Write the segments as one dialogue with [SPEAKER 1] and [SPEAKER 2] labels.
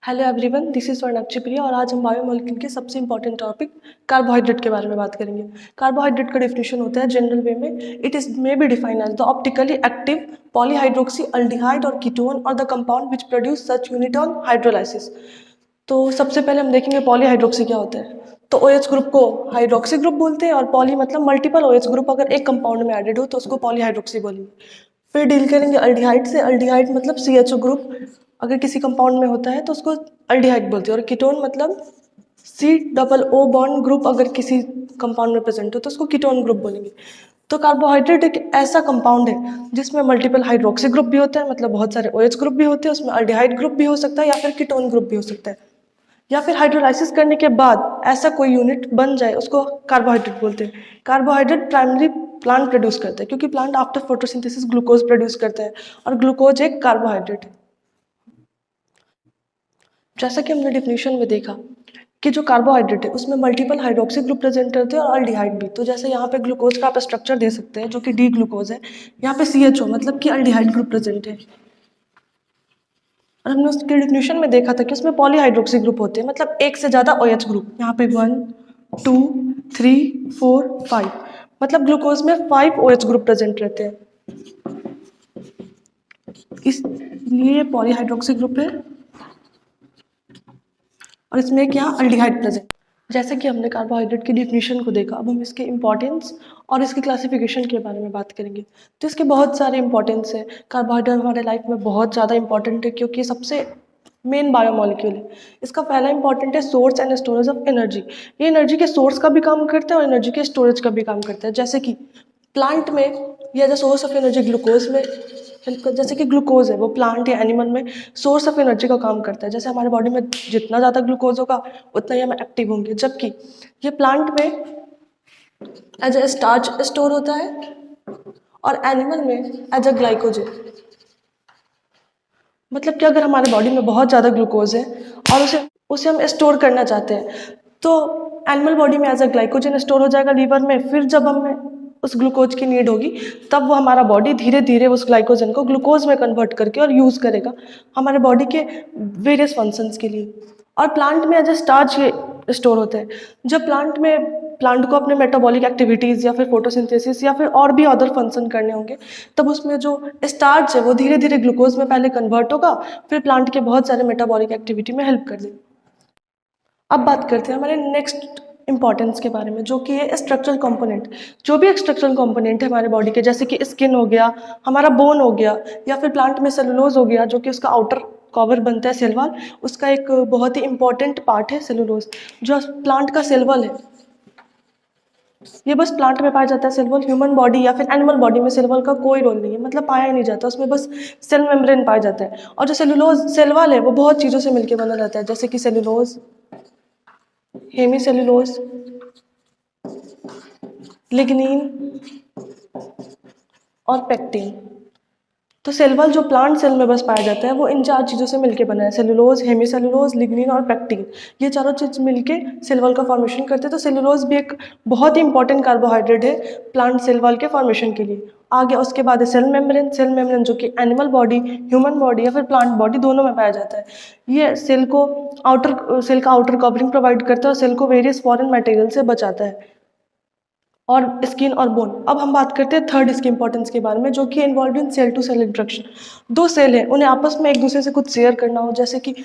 [SPEAKER 1] Hello everyone, this is स्वर्णक्षी प्रिया और आज हम बायोमोलिक्यूल के सबसे इंपॉर्टेंट टॉपिक कार्बोहाइड्रेट के बारे में बात करेंगे। कार्बोहाइड्रेट का डेफिनेशन होता है जनरल वे में, it is may be defined as the optically active polyhydroxy aldehyde और कीटोन और the compound which produce such unit on hydrolysis. तो सबसे पहले हम देखेंगे पॉलीहाइड्रोक्सी क्या होता है। तो OH ग्रुप को हाइड्रोक्सी ग्रुप बोलते हैं और पॉली मतलब मल्टीपल OH ग्रुप अगर एक कंपाउंड में एडेड हो तो उसको पॉलीहाइड्रोक्सी बोलेंगे। फिर डील करेंगे अल्डिहाइड से। अल्डिहाइड मतलब CHO ग्रुप अगर किसी कंपाउंड में होता है तो उसको अल्डिहाइड बोलते हैं। और कीटोन मतलब COO बॉन्ड ग्रुप अगर किसी कंपाउंड में प्रेजेंट हो तो उसको कीटोन ग्रुप बोलेंगे। तो कार्बोहाइड्रेट एक ऐसा कंपाउंड है जिसमें मल्टीपल हाइड्रोक्सी ग्रुप भी होता है, मतलब बहुत सारे OH ग्रुप भी होते हैं, उसमें अल्डिहाइड ग्रुप भी हो सकता है या फिर कीटोन ग्रुप भी हो सकता है, या फिर हाइड्रोलाइसिस करने के बाद ऐसा कोई यूनिट बन जाए उसको कार्बोहाइड्रेट बोलते हैं। कार्बोहाइड्रेट प्राइमरी प्लांट प्रोड्यूस करता है क्योंकि plant after photosynthesis glucose produce करता है और ग्लूकोज एक कार्बोहाइड्रेट है। जैसा कि हमने डेफिनेशन में देखा कि जो कार्बोहाइड्रेट है उसमें मल्टीपल हाइड्रोक्सी ग्रुप प्रेजेंट करते हैं और अल्डिहाइड भी। तो जैसे यहाँ पे ग्लूकोज का आप स्ट्रक्चर दे सकते हैं जो कि डी ग्लूकोज है, यहाँ पे CHO मतलब कि अल्डिहाइड ग्रुप प्रेजेंट है। और हमने उसके डेफिनेशन में देखा था कि उसमें पॉलीहाइड्रोक्सी ग्रुप होते हैं, मतलब एक से ज़्यादा OH ग्रुप। यहाँ पे 1 2 3 4 5 मतलब ग्लूकोज में 5 OH ग्रुप प्रेजेंट रहते हैं, इसलिए पॉलीहाइड्रोक्सी ग्रुप है। और इसमें क्या अल्डिहाइड प्रेजेंट। जैसे कि हमने कार्बोहाइड्रेट की डिफिनीशन को देखा, अब हम इसके इंपॉर्टेंस और इसकी क्लासिफिकेशन के बारे में बात करेंगे। तो इसके बहुत सारे इंपॉर्टेंस है। कार्बोहाइड्रेट हमारे लाइफ में बहुत ज़्यादा इंपॉर्टेंट है क्योंकि सबसे मेन बायोमोलिक्यूल है। इसका पहला इंपॉर्टेंट है source and storage of energy. ये एनर्जी के सोर्स का भी काम करता है और एनर्जी के स्टोरेज का भी काम करता है। जैसे कि प्लांट में या the source of energy glucose में, जैसे कि ग्लूकोज है वो प्लांट या एनिमल में सोर्स ऑफ एनर्जी का काम करता है। जैसे हमारे बॉडी में जितना ज़्यादा ग्लूकोज होगा उतना ही हम एक्टिव होंगे, जबकि ये प्लांट में एज ए स्टार्च स्टोर होता है और एनिमल में एज अ ग्लाइकोजन। मतलब कि अगर हमारे बॉडी में बहुत ज़्यादा ग्लूकोज है और उसे उसे हम स्टोर करना चाहते हैं तो एनिमल बॉडी में एज अ ग्लाइकोजन स्टोर हो जाएगा लीवर में। फिर जब हमें उस ग्लूकोज की नीड होगी तब वो हमारा बॉडी धीरे धीरे उस ग्लाइकोजन को ग्लूकोज में कन्वर्ट करके और यूज़ करेगा हमारे बॉडी के वेरियस फंक्शंस के लिए। और प्लांट में एज ए स्टार्च ये स्टोर होता है। जब प्लांट को अपने मेटाबॉलिक एक्टिविटीज़ या फिर फोटोसिंथेसिस या फिर और भी अदर फंक्शन करने होंगे तब उसमें जो स्टार्च है वो धीरे धीरे ग्लूकोज में पहले कन्वर्ट होगा, फिर प्लांट के बहुत सारे मेटाबॉलिक एक्टिविटी में हेल्प कर देगा। अब बात करते हैं हमारे नेक्स्ट इंपॉर्टेंस के बारे में, जो कि है स्ट्रक्चरल कंपोनेंट। जो भी एक स्ट्रक्चरल कंपोनेंट है हमारे बॉडी के, जैसे कि स्किन हो गया, हमारा बोन हो गया, या फिर प्लांट में सेलुलोज हो गया जो कि उसका आउटर कवर बनता है सेल वॉल, उसका एक बहुत ही इंपॉर्टेंट पार्ट है सेलुलोज जो प्लांट का सेल वॉल है। ये बस प्लांट में पाया जाता है सेल वॉल। ह्यूमन बॉडी या फिर एनिमल बॉडी में सेल वॉल का कोई रोल नहीं है, मतलब पाया ही नहीं जाता, उसमें बस सेल मेम्ब्रेन पाया जाता है। और जो सेलुलोज सेल वॉल है वो बहुत चीज़ों से मिलकर बना रहता है, जैसे कि सेलुलोज, हेमीसेलुलोज, लिग्निन और पेक्टिन। तो सेल वॉल जो प्लांट सेल में बस पाया जाता है वो इन 4 चीज़ों से मिलकर बना है, सेलुलोज, हेमीसेलुलोज, लिग्निन और पेक्टिन। ये चारों चीज़ मिलके सेल वॉल का फॉर्मेशन करते हैं। तो सेलुलोज भी एक बहुत ही इंपॉर्टेंट कार्बोहाइड्रेट है प्लांट सेल वॉल के फॉर्मेशन के लिए। आगे उसके बाद है सेल मेम्ब्रेन जो कि एनिमल बॉडी, ह्यूमन बॉडी या फिर प्लांट बॉडी दोनों में पाया जाता है। ये सेल का आउटर कवरिंग प्रोवाइड करता है और सेल को वेरियस फॉरेन मटेरियल से बचाता है। और स्किन और बोन। अब हम बात करते हैं थर्ड इसके इंपॉर्टेंस के बारे में, जो कि involve in cell to cell interaction. 2 cell हैं, उन्हें आपस में एक दूसरे से कुछ शेयर करना हो, जैसे कि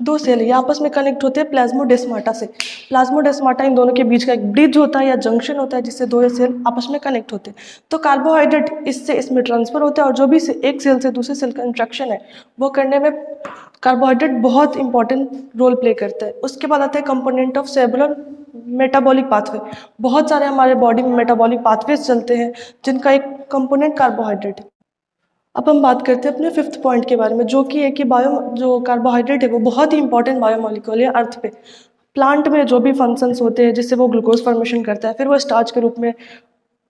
[SPEAKER 1] दो सेल ये आपस में कनेक्ट होते हैं प्लाज्मोडेस्माटा से। प्लाज्मोडेस्माटा इन दोनों के बीच का एक ब्रिज होता है या जंक्शन होता है जिससे 2 सेल आपस में कनेक्ट होते हैं। तो कार्बोहाइड्रेट इससे इसमें ट्रांसफर होता है और जो भी एक सेल से दूसरे सेल का इंट्रैक्शन है वो करने में कार्बोहाइड्रेट बहुत इंपॉर्टेंट रोल प्ले करता है। उसके बाद आता है component of cellular metabolic pathway. बहुत सारे हमारे बॉडी में मेटाबॉलिक पाथवेज चलते हैं जिनका एक कंपोनेंट कार्बोहाइड्रेट है। अब हम बात करते हैं अपने 5th पॉइंट के बारे में, जो कि है कि जो कार्बोहाइड्रेट है वो बहुत ही इंपॉर्टेंट बायोमोलिक्यूल है अर्थ पे। प्लांट में जो भी फंक्शंस होते हैं जिससे वो ग्लूकोज फॉर्मेशन करता है, फिर वो स्टार्च के रूप में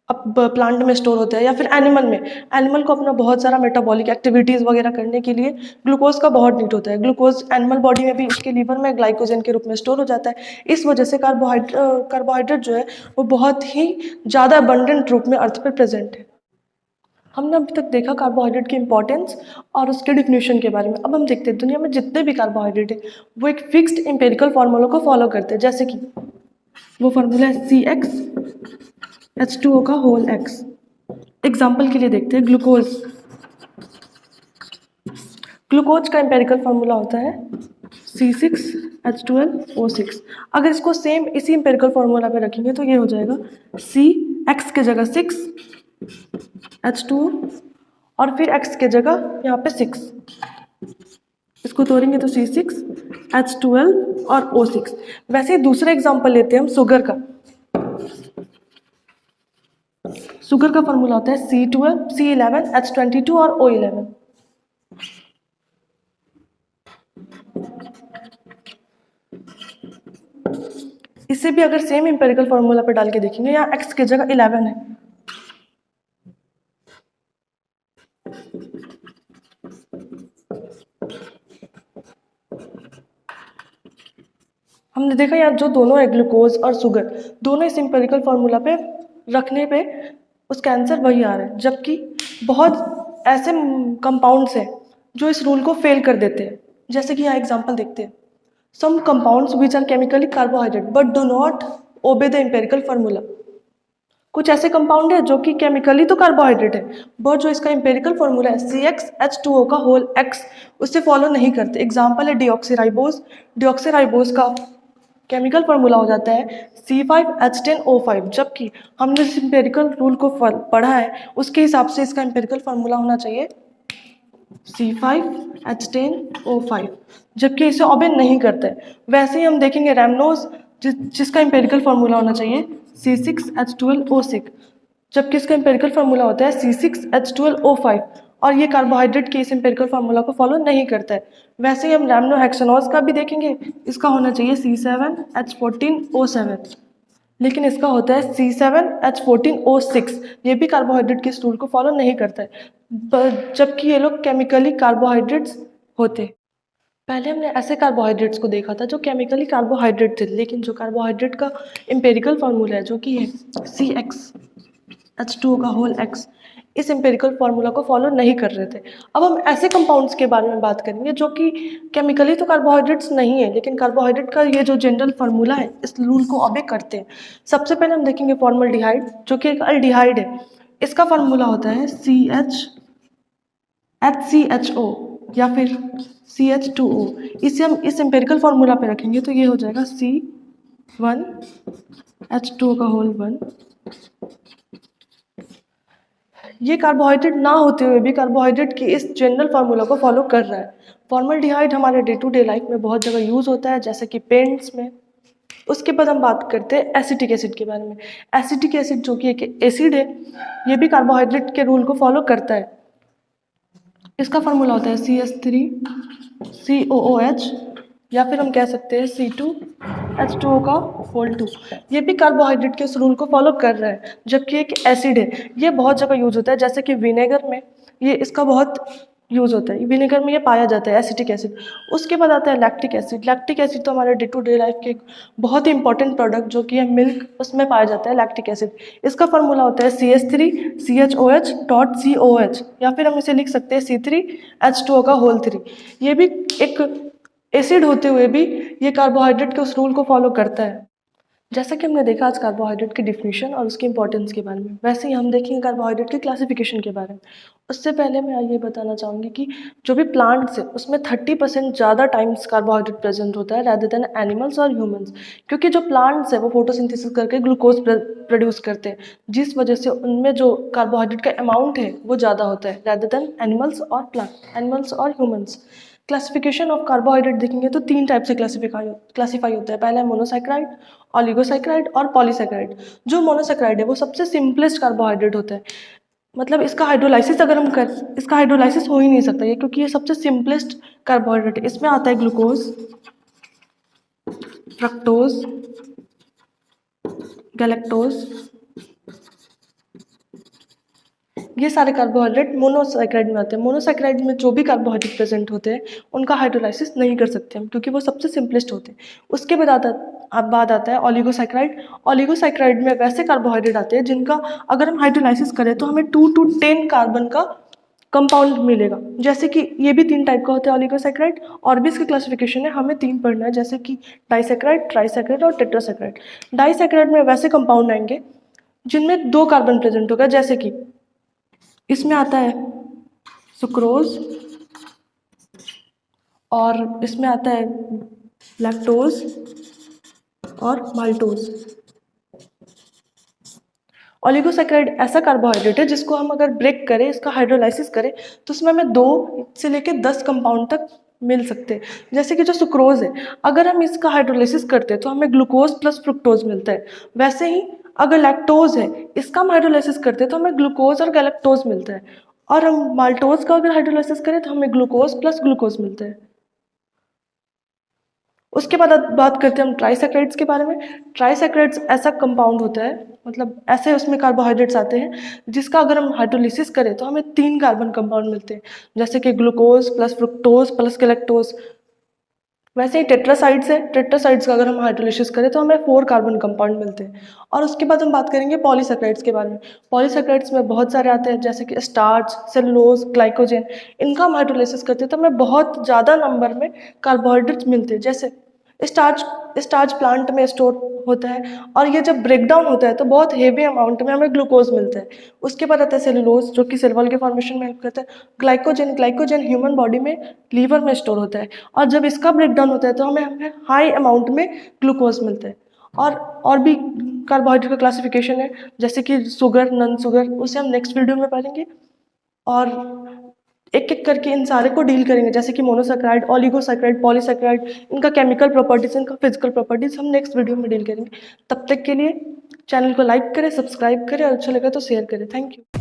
[SPEAKER 1] अब प्लांट में स्टोर होता है, या फिर एनिमल को अपना बहुत सारा मेटाबॉलिक एक्टिविटीज़ वगैरह करने के लिए ग्लूकोज का बहुत नीड होता है। ग्लूकोज एनिमल बॉडी में भी उसके लीवर में ग्लाइकोजन के रूप में स्टोर हो जाता है। इस वजह से कार्बोहाइड्रेट जो है वो बहुत ही ज़्यादा अबंडेंट रूप में अर्थ पर प्रेजेंट है। हमने अभी तक देखा कार्बोहाइड्रेट की इंपॉर्टेंस और उसके डिफिनेशन के बारे में। अब हम देखते हैं दुनिया में जितने भी कार्बोहाइड्रेट है वो एक फिक्स्ड एम्पेरिकल फार्मूला को फॉलो करते हैं, जैसे कि वो फार्मूला है CxH2O का होल x। एग्जाम्पल के लिए देखते हैं ग्लूकोज। ग्लूकोज का एम्पेरिकल फार्मूला होता है C6H12O6। अगर इसको सेम इसी एम्पेरिकल फार्मूला पे रखेंगे तो ये हो जाएगा Cx के जगह 6H2O और फिर x के जगह यहाँ पे 6, इसको तोड़ेंगे तो C6H12 और O6। वैसे ही दूसरा एग्जाम्पल लेते हैं हम शुगर का। शुगर का फार्मूला होता है C12 C11H22 और O11। इसे भी अगर सेम एम्पेरिकल फार्मूला पे डाल के देखेंगे, यहाँ x की जगह 11 है, हमने देखा यहाँ जो दोनों है ग्लूकोज और शुगर, दोनों इस एम्पेरिकल फार्मूला पे रखने पे उसका आंसर वही आ रहा है, जबकि बहुत ऐसे कंपाउंड्स हैं जो इस रूल को फेल कर देते हैं। जैसे कि यहाँ एग्जांपल देखते हैं, some compounds which are chemically carbohydrate but do not obey the empirical formula. कुछ ऐसे कंपाउंड है जो कि केमिकली तो कार्बोहाइड्रेट है बट जो इसका एम्पेरिकल फार्मूला है CxH2O का होल x उससे फॉलो नहीं करते। एग्जांपल है डिऑक्सीराइबोज। डिऑक्सीराइबोज का केमिकल फार्मूला हो जाता है C5H10O5, जबकि हमने जिस एम्पेरिकल रूल को पढ़ा है उसके हिसाब से इसका एम्पेरिकल फार्मूला होना चाहिए C5H10O5, जबकि इसे ओबे नहीं करते। वैसे ही हम देखेंगे रैमनोज जिसका एम्पेरिकल फार्मूला होना चाहिए C6H12O6, जबकि इसका एम्पेरिकल फार्मूला होता है C6H12O5 और ये कार्बोहाइड्रेट के इस एम्पेरिकल फार्मूला को फॉलो नहीं करता है। वैसे ही हम रैमनोहेक्सेनोज का भी देखेंगे, इसका होना चाहिए C7H14O7, लेकिन इसका होता है C7H14O6। ये भी कार्बोहाइड्रेट के इस रूल को फॉलो नहीं करता है, जबकि ये लोग केमिकली कार्बोहाइड्रेट्स होते। पहले हमने ऐसे कार्बोहाइड्रेट्स को देखा था जो केमिकली कार्बोहाइड्रेट थे, लेकिन जो कार्बोहाइड्रेट का एम्पेरिकल फार्मूला है जो कि है CxH2O का होल x, इस एम्पेरिकल फार्मूला को फॉलो नहीं कर रहे थे। अब हम ऐसे कंपाउंड्स के बारे में बात करेंगे जो कि केमिकली तो कार्बोहाइड्रेट्स नहीं है, लेकिन कार्बोहाइड्रेट का ये जो जनरल फार्मूला है इस रूल को ओबे करते हैं। सबसे पहले हम देखेंगे फॉर्मल्डिहाइड, जो कि एक अल्डिहाइड है। इसका फार्मूला होता है HCHO या फिर CH2O। इसे हम इस एम्पेरिकल फार्मूला पे रखेंगे तो ये हो जाएगा C1H2O का होल 1। ये कार्बोहाइड्रेट ना होते हुए भी कार्बोहाइड्रेट के इस जनरल फार्मूला को फॉलो कर रहा है। फॉर्मल्डिहाइड हमारे डे टू डे लाइफ में बहुत जगह यूज़ होता है, जैसे कि पेंट्स में। उसके बाद हम बात करते हैं एसिटिक एसिड के बारे में। एसिटिक एसिड जो कि एक एसिड है, ये भी कार्बोहाइड्रेट के रूल को फॉलो करता है। इसका फार्मूला होता है CH3COOH या फिर हम कह सकते हैं C2H2O का होल 2। ये भी कार्बोहाइड्रेट के इस रूल को फॉलो कर रहा है, जबकि एक एसिड है। ये बहुत जगह यूज होता है, जैसे कि विनेगर में ये इसका बहुत यूज होता है, विनेगर में ये पाया जाता है एसिटिक एसिड। उसके बाद आता है लैक्टिक एसिड। लैक्टिक एसिड तो हमारे डे टू डे लाइफ के एक बहुत ही इंपॉर्टेंट प्रोडक्ट जो कि है मिल्क, उसमें पाया जाता है लैक्टिक एसिड। इसका फार्मूला होता है CH3CHOH या फिर हम इसे लिख सकते हैं C3H2O का होल 3। ये भी एक एसिड होते हुए भी ये कार्बोहाइड्रेट के उस रूल को फॉलो करता है। जैसा कि हमने देखा आज कार्बोहाइड्रेट की डिफिनीशन और उसकी इंपॉर्टेंस के बारे में, वैसे ही हम देखेंगे कार्बोहाइड्रेट की क्लासिफिकेशन के बारे में। उससे पहले मैं ये बताना चाहूँगी कि जो भी प्लांट्स है उसमें 30% ज़्यादा टाइम्स कार्बोहाइड्रेट प्रेजेंट होता है रैदर देन एनिमल्स और ह्यूमंस, क्योंकि जो प्लांट्स है वो फोटोसिंथेसिस करके ग्लूकोज प्रोड्यूस करते हैं, जिस वजह से उनमें जो कार्बोहाइड्रेट का अमाउंट है वो ज़्यादा होता है रैदर देन एनिमल्स और ह्यूमंस। क्लासिफिकेशन ऑफ कार्बोहाइड्रेट देखेंगे तो 3 टाइप से क्लासीफाई होता है। पहला है मोनोसैकेराइड, ऑलिगोसैकेराइड और पॉलीसैकेराइड। जो मोनोसैकेराइड है वो सबसे सिंपलेस्ट कार्बोहाइड्रेट होता है, मतलब इसका हाइड्रोलाइसिस इसका हाइड्रोलाइसिस हो ही नहीं सकता ये, क्योंकि ये सबसे सिंपलेस्ट कार्बोहाइड्रेट है। इसमें आता है ग्लूकोज, फ्रक्टोज, गैलेक्टोज, ये सारे कार्बोहाइड्रेट मोनोसैकेराइड में आते हैं। मोनोसैकेराइड में जो भी कार्बोहाइड्रेट प्रेजेंट होते हैं उनका हाइड्रोलाइसिस नहीं कर सकते हम, क्योंकि वो सबसे सिंपलेस्ट होते हैं। उसके बाद आता है ऑलिगोसैकेराइड। ऑलिगोसैकेराइड में वैसे कार्बोहाइड्रेट आते हैं जिनका अगर हम हाइड्रोलाइसिस करें तो हमें 2 to 10 कार्बन का कंपाउंड मिलेगा। जैसे कि ये भी 3 टाइप का होता है ऑलिगोसैकेराइड, और भी इसकी क्लासिफिकेशन है, हमें 3 पढ़ना है, जैसे कि डाइसैकेराइड, ट्राइसैकेराइड और टेट्रासैकेराइड। डाइसैकेराइड में वैसे कंपाउंड आएंगे जिनमें 2 कार्बन प्रेजेंट होगा, जैसे कि इसमें आता है सुक्रोज, और इसमें आता है लैक्टोज और माल्टोज। ओलिगोसैकेराइड ऐसा कार्बोहाइड्रेट है जिसको हम अगर ब्रेक करें, इसका हाइड्रोलाइसिस करें, तो उसमें हमें 2 से लेकर 10 कंपाउंड तक मिल सकते हैं। जैसे कि जो सुक्रोज है, अगर हम इसका हाइड्रोलाइसिस करते हैं तो हमें ग्लूकोज प्लस फ्रुक्टोज मिलता है। वैसे ही अगर लैक्टोज है, इसका हम हाइड्रोलाइसिस करते हैं तो हमें ग्लूकोज और गैलेक्टोज मिलता है। और हम माल्टोज का अगर हाइड्रोलाइसिस करें तो हमें ग्लूकोज प्लस ग्लूकोज मिलता है। उसके बाद अब बात करते हैं हम ट्राइसैकेराइड्स के बारे में। ट्राइसैकेराइड्स ऐसा कंपाउंड होता है, मतलब ऐसे उसमें कार्बोहाइड्रेट्स आते हैं जिसका अगर हम हाइड्रोलिसिस करें तो हमें 3 कार्बन कंपाउंड मिलते हैं, जैसे कि glucose plus fructose plus galactose. वैसे ही टेट्रासाइड्स है, टेट्रासाइड्स का अगर हम हाइड्रोलिसिस करें तो हमें 4 कार्बन कंपाउंड मिलते हैं। और उसके बाद हम बात करेंगे पॉलीसैकेराइड्स के बारे में। पॉलीसैकेराइड्स में बहुत सारे आते हैं, जैसे कि स्टार्च, सेलुलोज, ग्लाइकोजन। इनका हम हाइड्रोलिसिस करते हैं तो हमें बहुत ज़्यादा नंबर में कार्बोहाइड्रेट्स मिलते हैं। जैसे स्टार्च स्टार्च प्लांट में स्टोर होता है, और ये जब ब्रेक डाउन होता है तो बहुत हेवी अमाउंट में हमें ग्लूकोज मिलता है। उसके बाद आता है सेलुलोज, जो कि सेल वॉल के फॉर्मेशन में हेल्प करता है। ग्लाइकोजन ह्यूमन बॉडी में लीवर में स्टोर होता है, और जब इसका ब्रेक डाउन होता है तो हमें हाई अमाउंट में ग्लूकोज मिलता है। और भी कार्बोहाइड्रेट का क्लासिफिकेशन है, जैसे कि शुगर, नॉन शुगर, उसे हम नेक्स्ट वीडियो में पढ़ेंगे। और एक एक करके इन सारे को डील करेंगे, जैसे कि मोनोसैकेराइड, ओलिगोसैकेराइड, पॉलीसैकेराइड, इनका केमिकल प्रॉपर्टीज, इनका फिजिकल प्रॉपर्टीज हम नेक्स्ट वीडियो में डील करेंगे। तब तक के लिए चैनल को लाइक करें, सब्सक्राइब करें, और अच्छा लगे तो शेयर करें। Thank you.